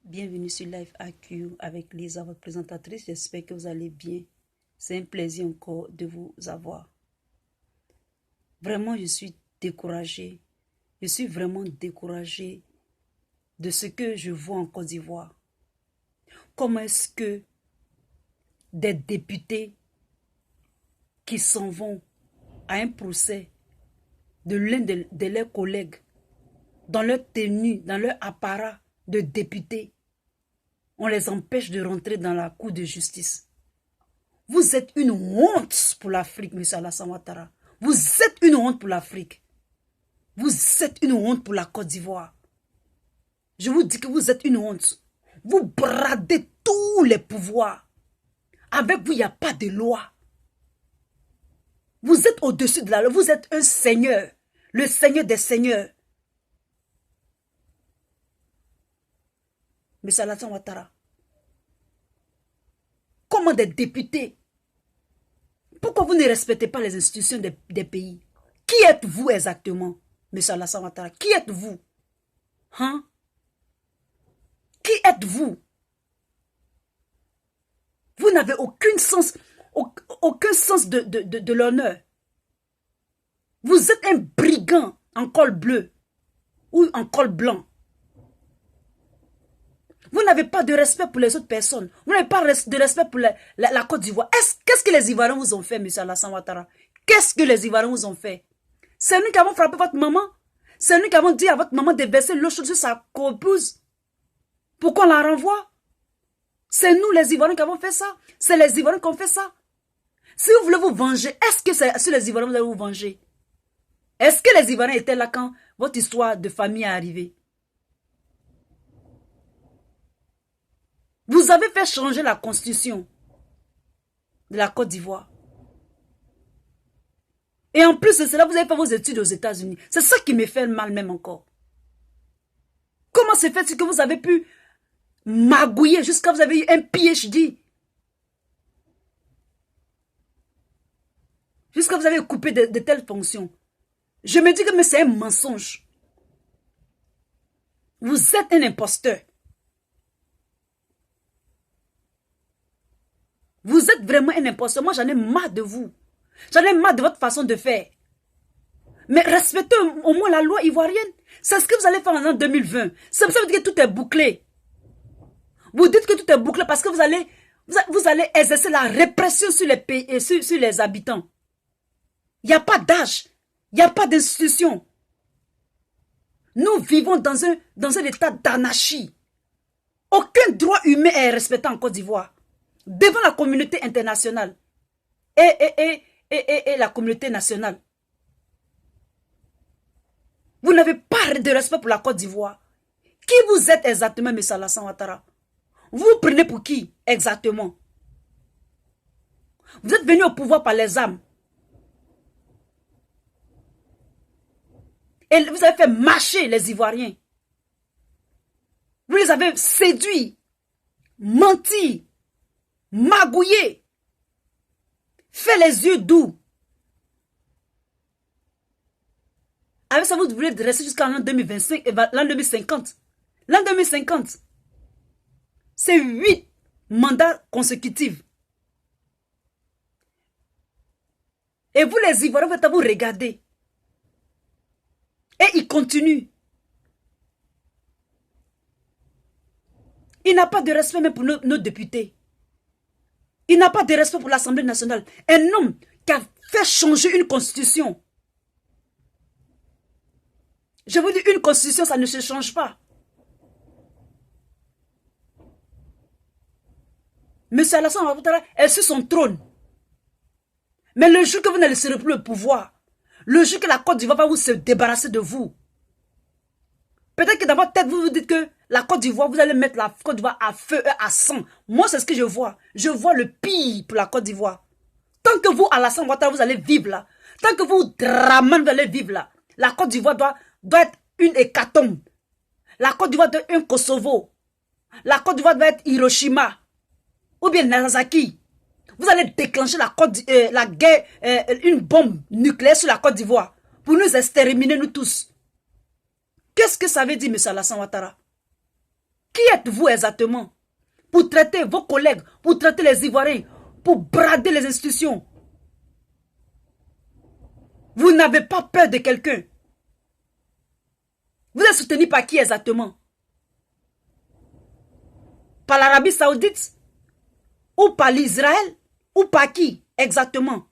Bienvenue sur Live AQ avec Lisa, votre présentatrice. J'espère que vous allez bien. C'est un plaisir encore de vous avoir. Vraiment, je suis découragée. Je suis vraiment découragée de ce que je vois en Côte d'Ivoire. Comment est-ce que des députés qui s'en vont à un procès de l'un de leurs collègues, dans leur tenue, dans leur apparat de députés, on les empêche de rentrer dans la cour de justice. Vous êtes une honte pour l'Afrique, M. Alassane Ouattara. Vous êtes une honte pour l'Afrique. Vous êtes une honte pour la Côte d'Ivoire. Je vous dis que vous êtes une honte. Vous bradez tous les pouvoirs. Avec vous, il n'y a pas de loi. Vous êtes au-dessus de la loi. Vous êtes un seigneur. Le seigneur des seigneurs. M. Alassane Ouattara. Comment des députés? Pourquoi vous ne respectez pas les institutions des pays? Qui êtes-vous exactement, M. Alassane Ouattara? Qui êtes-vous? Hein? Qui êtes-vous? Vous n'avez aucun sens de l'honneur. Vous êtes un brigand en col bleu ou en col blanc. Vous n'avez pas de respect pour les autres personnes. Vous n'avez pas de respect pour la Côte d'Ivoire. Qu'est-ce que les Ivoiriens vous ont fait, M. Alassane Ouattara? Qu'est-ce que les Ivoiriens vous ont fait? C'est nous qui avons frappé votre maman. C'est nous qui avons dit à votre maman de verser l'eau chaude sur sa coépouse. Pourquoi on la renvoie? C'est nous les Ivoiriens qui avons fait ça. C'est les Ivoiriens qui ont fait ça. Si vous voulez vous venger, est-ce que c'est sur les Ivoiriens que vous allez vous venger? Est-ce que les Ivoiriens étaient là quand votre histoire de famille est arrivée? Vous avez fait changer la constitution de la Côte d'Ivoire. Et en plus de cela, vous avez fait vos études aux États-Unis. C'est ça qui me fait mal même encore. Comment se fait-il que vous avez pu magouiller jusqu'à vous avez eu un PhD? Jusqu'à vous avez coupé de telles fonctions. Je me dis que c'est un mensonge. Vous êtes un imposteur. Vous êtes vraiment un imposteur. Moi, j'en ai marre de vous. J'en ai marre de votre façon de faire. Mais respectez au moins la loi ivoirienne. C'est ce que vous allez faire en 2020. Ça veut dire que tout est bouclé. Vous dites que tout est bouclé parce que vous allez exercer la répression sur les pays et sur les habitants. Il n'y a pas d'âge. Il n'y a pas d'institution. Nous vivons dans un état d'anarchie. Aucun droit humain est respecté en Côte d'Ivoire. Devant la communauté internationale et la communauté nationale. Vous n'avez pas de respect pour la Côte d'Ivoire. Qui vous êtes exactement, M. Alassane Ouattara? Vous vous prenez pour qui exactement? Vous êtes venu au pouvoir par les armes. Et vous avez fait marcher les Ivoiriens. Vous les avez séduits, menti, magouillé, fait les yeux doux. Avec ça, vous voulez rester jusqu'à l'an 2025 et l'an 2050. L'an 2050, c'est 8 mandats consécutifs. Et vous, les Ivoiriens, vous vous regardez. Et il continue. Il n'a pas de respect même pour nos députés. Il n'a pas de respect pour l'Assemblée nationale. Un homme qui a fait changer une constitution. Je vous dis, une constitution, ça ne se change pas. Monsieur Alassane Ouattara est sur son trône. Mais le jour que vous ne laisserez plus le pouvoir, le jour que la Côte d'Ivoire va vous se débarrasser de vous, peut-être que dans votre tête, vous vous dites que la Côte d'Ivoire, vous allez mettre la Côte d'Ivoire à feu et à sang. Moi, c'est ce que je vois. Je vois le pire pour la Côte d'Ivoire. Tant que vous, Alassane Ouattara, vous allez vivre là. Tant que vous, Dramane, vous allez vivre là. La Côte d'Ivoire doit être une hécatombe. La Côte d'Ivoire doit être un Kosovo. La Côte d'Ivoire doit être Hiroshima. Ou bien Nagasaki. Vous allez déclencher la guerre, une bombe nucléaire sur la Côte d'Ivoire. Pour nous exterminer, nous tous. Qu'est-ce que ça veut dire, M. Alassane Ouattara? Qui êtes-vous? êtes-vous exactement pour traiter vos collègues, pour traiter les Ivoiriens, pour brader les institutions? Vous n'avez pas peur de quelqu'un. Vous êtes soutenu par qui exactement? Par l'Arabie Saoudite? Ou par l'Israël? Ou par qui exactement?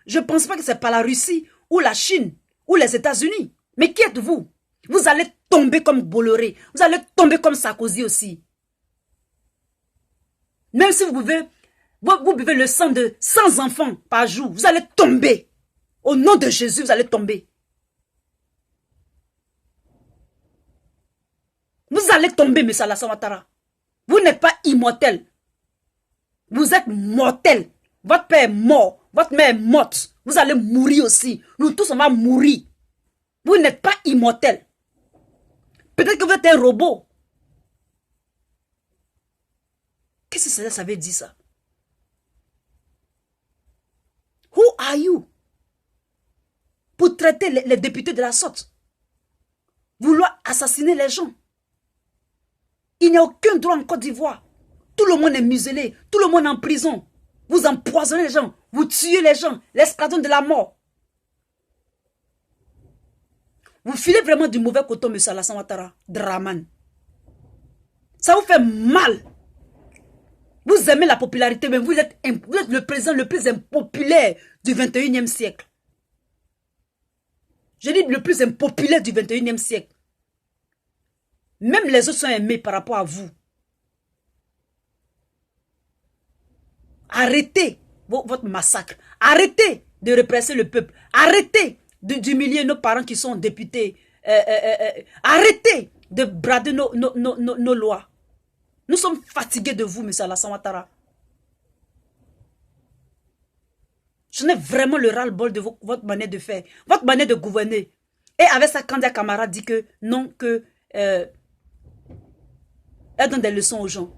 Je ne pense pas que c'est par la Russie ou la Chine ou les États-Unis. Mais qui êtes-vous? Vous allez tomber comme Bolloré. Vous allez tomber comme Sarkozy aussi. Même si vous buvez le sang de 100 enfants par jour, vous allez tomber. Au nom de Jésus, vous allez tomber. Vous allez tomber, M. Alassane Ouattara. Vous n'êtes pas immortel. Vous êtes mortel. Votre père est mort. Votre mère est morte. Vous allez mourir aussi. Nous tous, on va mourir. Vous n'êtes pas immortel. Peut-être que vous êtes un robot. Qu'est-ce que ça veut dire ça? Who are you? Pour traiter les députés de la sorte. Vouloir assassiner les gens. Il n'y a aucun droit en Côte d'Ivoire. Tout le monde est muselé. Tout le monde est en prison. Vous empoisonnez les gens. Vous tuez les gens. L'escadron de la mort. Vous filez vraiment du mauvais coton, M. Alassane Ouattara. Draman. Ça vous fait mal. Vous aimez la popularité, mais vous êtes le président le plus impopulaire du 21e siècle. Je dis le plus impopulaire du 21e siècle. Même les autres sont aimés par rapport à vous. Arrêtez votre massacre. Arrêtez de répresser le peuple. Arrêtez d'humilier nos parents qui sont députés. Arrêtez de brader nos lois. Nous sommes fatigués de vous, M. Alassane Ouattara. Je n'ai vraiment le ras-le-bol de votre manière de faire, votre manière de gouverner. Et avec sa candidate camarade dit que non, que elle donne des leçons aux gens.